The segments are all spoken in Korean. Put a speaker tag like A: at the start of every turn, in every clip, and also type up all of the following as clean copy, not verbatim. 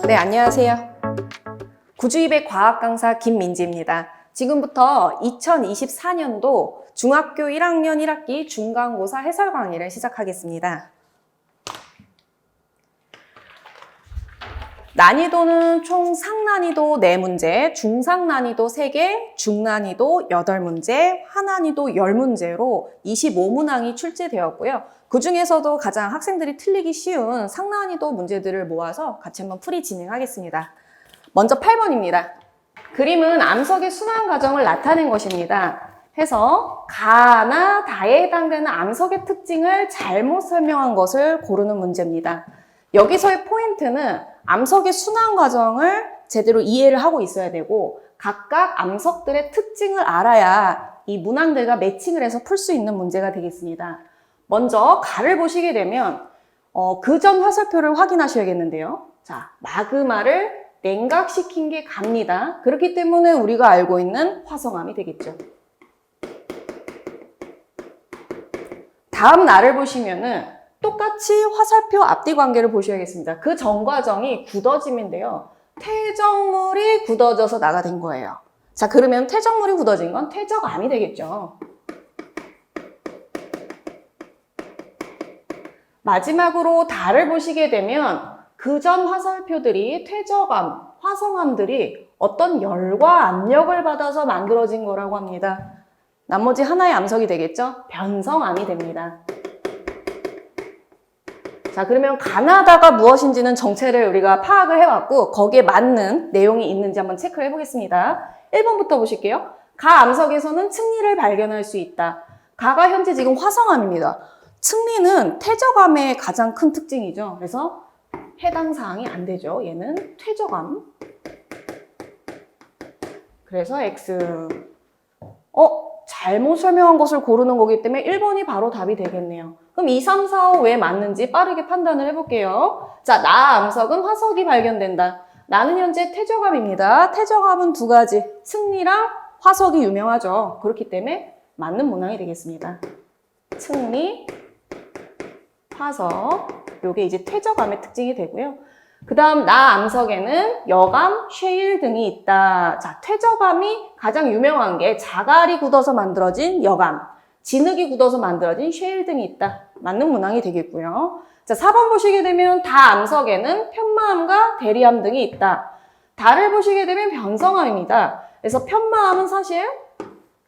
A: 네, 안녕하세요. 구주입의 과학 강사 김민지입니다. 지금부터 2024년도 중학교 1학년 1학기 중간고사 해설 강의를 시작하겠습니다. 난이도는 총 상난이도 4문제, 중상난이도 3개, 중난이도 8문제, 하난이도 10문제로 25문항이 출제되었고요. 그 중에서도 가장 학생들이 틀리기 쉬운 상난이도 문제들을 모아서 같이 한번 풀이 진행하겠습니다. 먼저 8번입니다. 그림은 암석의 순환 과정을 나타낸 것입니다. 해서 가나 다에 해당되는 암석의 특징을 잘못 설명한 것을 고르는 문제입니다. 여기서의 포인트는 암석의 순환 과정을 제대로 이해를 하고 있어야 되고 각각 암석들의 특징을 알아야 이 문항들과 매칭을 해서 풀 수 있는 문제가 되겠습니다. 먼저 가를 보시게 되면 그전 화살표를 확인하셔야겠는데요. 자, 마그마를 냉각시킨 게 갑니다. 그렇기 때문에 우리가 알고 있는 화성암이 되겠죠. 다음 날을 보시면은 똑같이 화살표 앞뒤 관계를 보셔야겠습니다. 그 전 과정이 굳어짐인데요. 퇴적물이 굳어져서 나가 된 거예요. 자, 그러면 퇴적물이 굳어진 건 퇴적암이 되겠죠. 마지막으로 달을 보시게 되면 그 전 화살표들이 퇴적암, 화성암들이 어떤 열과 압력을 받아서 만들어진 거라고 합니다. 나머지 하나의 암석이 되겠죠? 변성암이 됩니다. 자, 그러면 가나다가 무엇인지는 정체를 우리가 파악을 해왔고 거기에 맞는 내용이 있는지 한번 체크를 해보겠습니다. 1번부터 보실게요. 가 암석에서는 층리를 발견할 수 있다. 가가 현재 지금 화성암입니다. 층리는 퇴적암의 가장 큰 특징이죠. 그래서 해당 사항이 안 되죠. 얘는 퇴적암. 그래서 X. 잘못 설명한 것을 고르는 거기 때문에 1번이 바로 답이 되겠네요. 그럼 2, 3, 4, 5 왜 맞는지 빠르게 판단을 해볼게요. 자, 나 암석은 화석이 발견된다. 나는 현재 퇴적암입니다. 퇴적암은 두 가지, 층리랑 화석이 유명하죠. 그렇기 때문에 맞는 문항이 되겠습니다. 층리, 화석, 요게 이제 퇴적암의 특징이 되고요. 그 다음 나 암석에는 여감, 쉐일 등이 있다. 자, 퇴적암이 가장 유명한 게 자갈이 굳어서 만들어진 여감, 진흙이 굳어서 만들어진 쉐일 등이 있다. 맞는 문항이 되겠고요. 자, 4번 보시게 되면 다 암석에는 편마암과 대리암 등이 있다. 다를 보시게 되면 변성암입니다. 그래서 편마암은 사실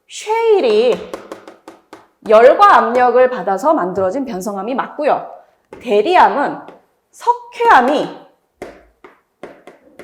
A: 쉐일이 열과 압력을 받아서 만들어진 변성암이 맞고요. 대리암은 석회암이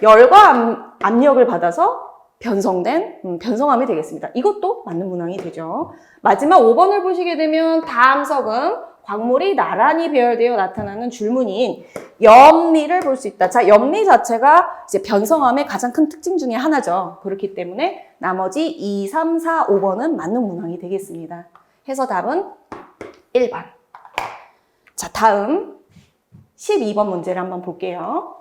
A: 열과 압력을 받아서 변성된 변성암이 되겠습니다. 이것도 맞는 문항이 되죠. 마지막 5번을 보시게 되면 다암석은 광물이 나란히 배열되어 나타나는 줄무늬인 염리를 볼 수 있다. 자, 염리 자체가 이제 변성암의 가장 큰 특징 중에 하나죠. 그렇기 때문에 나머지 2, 3, 4, 5번은 맞는 문항이 되겠습니다. 해서 답은 1번. 자, 다음 12번 문제를 한번 볼게요.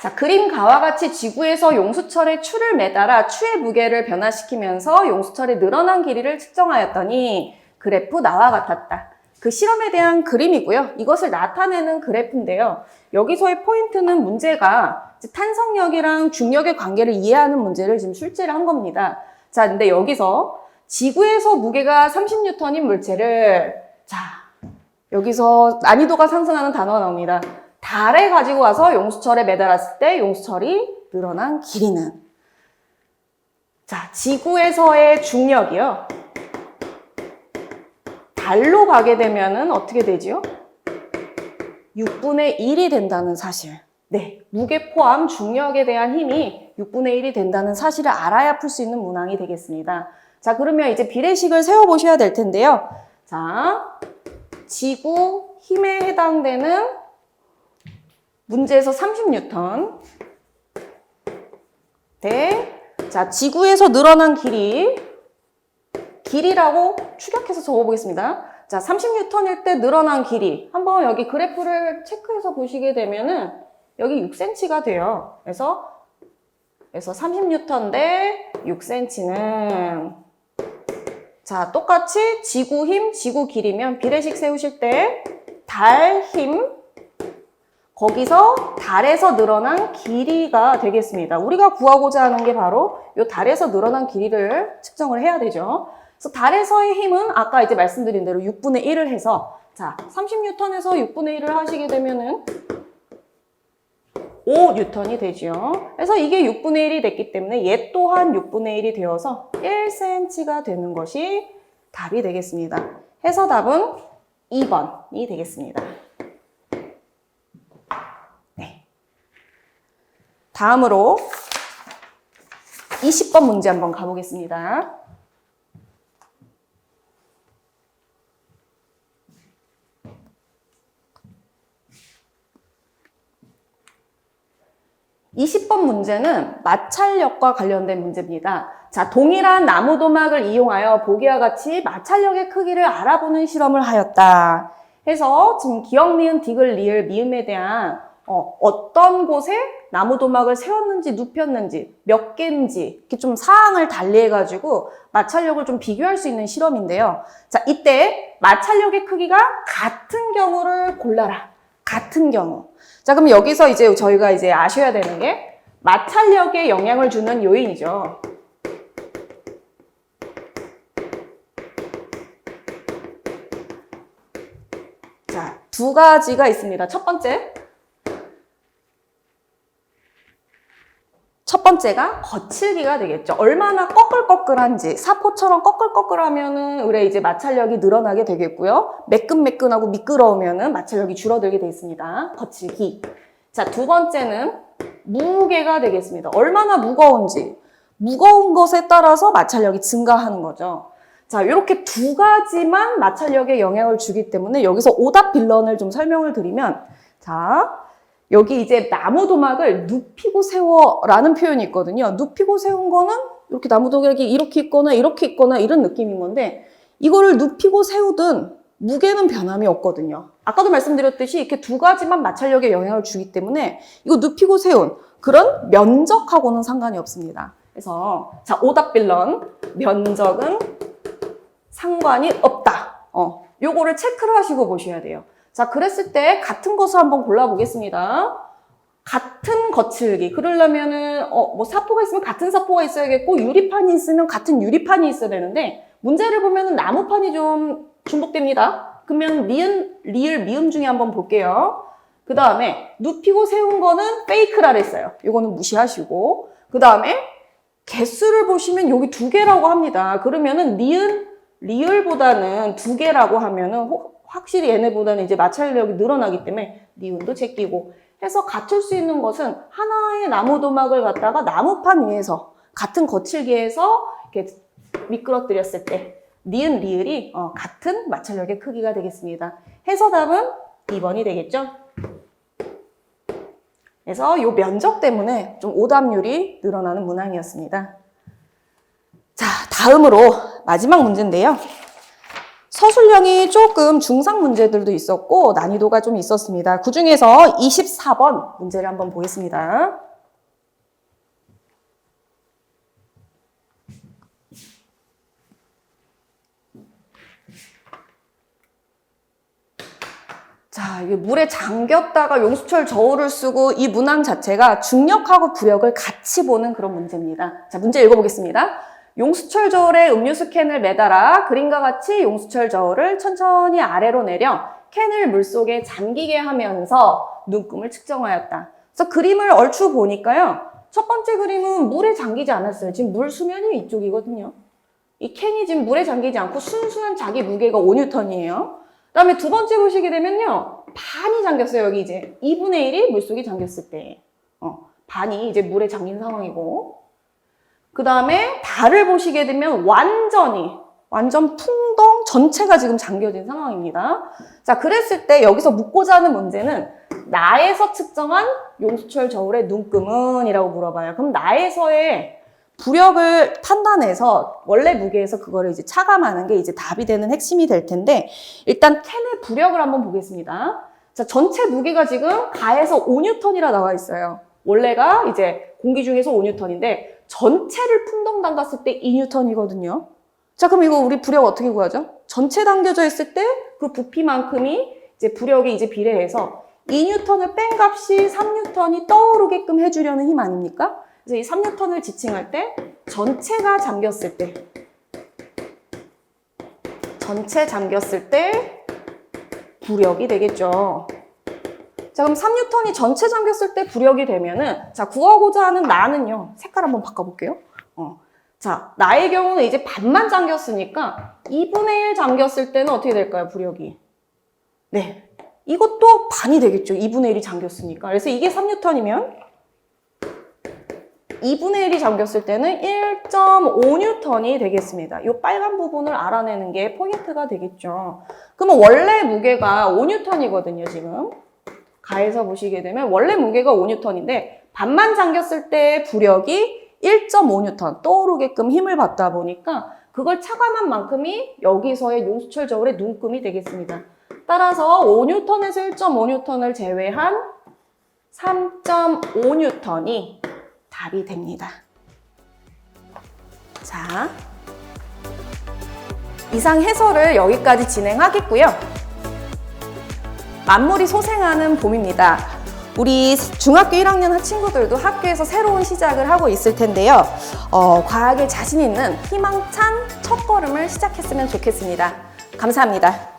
A: 자, 그림가와 같이 지구에서 용수철에 추를 매달아 추의 무게를 변화시키면서 용수철의 늘어난 길이를 측정하였더니 그래프 나와 같았다. 그 실험에 대한 그림이고요. 이것을 나타내는 그래프인데요. 여기서의 포인트는 문제가 탄성력이랑 중력의 관계를 이해하는 문제를 지금 출제를 한 겁니다. 자, 근데 여기서 지구에서 무게가 30N인 물체를 자, 여기서 난이도가 상승하는 단어가 나옵니다. 달에 가지고 와서 용수철에 매달았을 때 용수철이 늘어난 길이는 자, 지구에서의 중력이요. 달로 가게 되면은 어떻게 되지요? 6분의 1이 된다는 사실. 네, 무게 포함 중력에 대한 힘이 6분의 1이 된다는 사실을 알아야 풀 수 있는 문항이 되겠습니다. 자, 그러면 이제 비례식을 세워보셔야 될 텐데요. 자, 지구 힘에 해당되는 문제에서 30N 대, 자, 지구에서 늘어난 길이라고 추격해서 적어보겠습니다. 자, 30N일 때 늘어난 길이. 한번 여기 그래프를 체크해서 보시게 되면은 여기 6cm가 돼요. 그래서 30N 대 6cm는 자, 똑같이 지구 힘, 지구 길이면 비례식 세우실 때 달 힘, 거기서 달에서 늘어난 길이가 되겠습니다. 우리가 구하고자 하는 게 바로 이 달에서 늘어난 길이를 측정을 해야 되죠. 그래서 달에서의 힘은 아까 이제 말씀드린 대로 6분의 1을 해서 자, 30N에서 6분의 1을 하시게 되면은 5N이 되죠. 그래서 이게 6분의 1이 됐기 때문에 얘 또한 6분의 1이 되어서 1cm가 되는 것이 답이 되겠습니다. 해서 답은 2번이 되겠습니다. 네. 다음으로 20번 문제 한번 가보겠습니다. (20번) 문제는 마찰력과 관련된 문제입니다. 자, 동일한 나무도막을 이용하여 보기와 같이 마찰력의 크기를 알아보는 실험을 하였다. 해서 지금 기역, 니은, 디귿, 리을, 미음에 대한 어떤 곳에 나무도막을 세웠는지 눕혔는지 몇 개인지 이렇게 좀 사항을 달리해가지고 마찰력을 좀 비교할 수 있는 실험인데요. 자, 이때 마찰력의 크기가 같은 경우를 골라라. 같은 경우. 자, 그럼 여기서 이제 저희가 이제 아셔야 되는 게 마찰력에 영향을 주는 요인이죠. 자, 두 가지가 있습니다. 첫 번째가 거칠기가 되겠죠. 얼마나 꺼끌꺼끌한지, 사포처럼 꺼끌꺼끌하면은 그래 이제 마찰력이 늘어나게 되겠고요. 매끈매끈하고 미끄러우면은 마찰력이 줄어들게 되어 있습니다. 거칠기. 자, 두 번째는 무게가 되겠습니다. 얼마나 무거운지, 무거운 것에 따라서 마찰력이 증가하는 거죠. 자, 이렇게 두 가지만 마찰력에 영향을 주기 때문에 여기서 오답 빌런을 좀 설명을 드리면, 자, 여기 이제 나무도막을 눕히고 세워라는 표현이 있거든요. 눕히고 세운 거는 이렇게 나무도막이 이렇게 있거나 이런 느낌인 건데, 이거를 눕히고 세우든 무게는 변함이 없거든요. 아까도 말씀드렸듯이 이렇게 두 가지만 마찰력에 영향을 주기 때문에 이거 눕히고 세운 그런 면적하고는 상관이 없습니다. 그래서 자, 오답 빌런, 면적은 상관이 없다. 요거를 체크를 하시고 보셔야 돼요. 자, 그랬을 때 같은 것을 한번 골라보겠습니다. 같은 거칠기. 그러려면은 뭐 사포가 있으면 같은 사포가 있어야겠고 유리판이 있으면 같은 유리판이 있어야 되는데 문제를 보면은 나무판이 좀 중복됩니다. 그러면 니은, 리을, 미음 중에 한번 볼게요. 그 다음에 눕히고 세운 거는 페이크라 그랬어요. 이거는 무시하시고 그 다음에 개수를 보시면 여기 2개라고 합니다. 그러면은 니은, 리을보다는 2개라고 하면은 확실히 얘네보다는 이제 마찰력이 늘어나기 때문에 니은도 제끼고 해서 갖출 수 있는 것은 하나의 나무도막을 갖다가 나무판 위에서 같은 거칠기에서 이렇게 미끄러뜨렸을 때 니은, 리을이 같은 마찰력의 크기가 되겠습니다. 해서 답은 2번이 되겠죠? 그래서 이 면적 때문에 좀 오답률이 늘어나는 문항이었습니다. 자, 다음으로 마지막 문제인데요. 서술형이 조금 중상 문제들도 있었고 난이도가 좀 있었습니다. 그 중에서 24번 문제를 한번 보겠습니다. 자, 이게 물에 잠겼다가 용수철 저울을 쓰고 이 문항 자체가 중력하고 부력을 같이 보는 그런 문제입니다. 자, 문제 읽어보겠습니다. 용수철 저울에 음료수 캔을 매달아 그림과 같이 용수철 저울을 천천히 아래로 내려 캔을 물속에 잠기게 하면서 눈금을 측정하였다. 그래서 그림을 얼추 보니까요. 첫 번째 그림은 물에 잠기지 않았어요. 지금 물 수면이 이쪽이거든요. 이 캔이 지금 물에 잠기지 않고 순수한 자기 무게가 5N이에요. 그 다음에 두 번째 보시게 되면요. 반이 잠겼어요. 여기 이제 2분의 1이 물속에 잠겼을 때. 반이 이제 물에 잠긴 상황이고. 그 다음에 달을 보시게 되면 완전 풍덩 전체가 지금 잠겨진 상황입니다. 자, 그랬을 때 여기서 묻고자 하는 문제는 나에서 측정한 용수철 저울의 눈금은? 이라고 물어봐요. 그럼 나에서의 부력을 판단해서 원래 무게에서 그거를 이제 차감하는 게 이제 답이 되는 핵심이 될 텐데 일단 캔의 부력을 한번 보겠습니다. 자, 전체 무게가 지금 가에서 5N이라 나와 있어요. 원래가 이제 공기 중에서 5N인데 전체를 풍덩 담갔을 때 2N이거든요. 자, 그럼 이거 우리 부력 어떻게 구하죠? 전체 담겨져 있을 때 그 부피만큼이 이제 부력에 이제 비례해서 2N을 뺀 값이 3N이 떠오르게끔 해주려는 힘 아닙니까? 그래서 이 3N을 지칭할 때 전체 잠겼을 때 부력이 되겠죠. 자, 그럼 3N이 전체 잠겼을 때 부력이 되면은, 자, 구하고자 하는 나는요, 색깔 한번 바꿔볼게요. 자, 나의 경우는 이제 반만 잠겼으니까 2분의 1 잠겼을 때는 어떻게 될까요, 부력이? 네. 이것도 반이 되겠죠. 2분의 1이 잠겼으니까. 그래서 이게 3N이면 2분의 1이 잠겼을 때는 1.5N이 되겠습니다. 이 빨간 부분을 알아내는 게 포인트가 되겠죠. 그러면 원래 무게가 5N이거든요, 지금. 가에서 보시게 되면 원래 무게가 5N인데 반만 잠겼을 때 부력이 1.5N 떠오르게끔 힘을 받다 보니까 그걸 차감한 만큼이 여기서의 용수철 저울의 눈금이 되겠습니다. 따라서 5N에서 1.5N을 제외한 3.5N이 답이 됩니다. 자, 이상 해설을 여기까지 진행하겠고요. 만물이 소생하는 봄입니다. 우리 중학교 1학년 친구들도 학교에서 새로운 시작을 하고 있을 텐데요. 과학에 자신 있는 희망찬 첫걸음을 시작했으면 좋겠습니다. 감사합니다.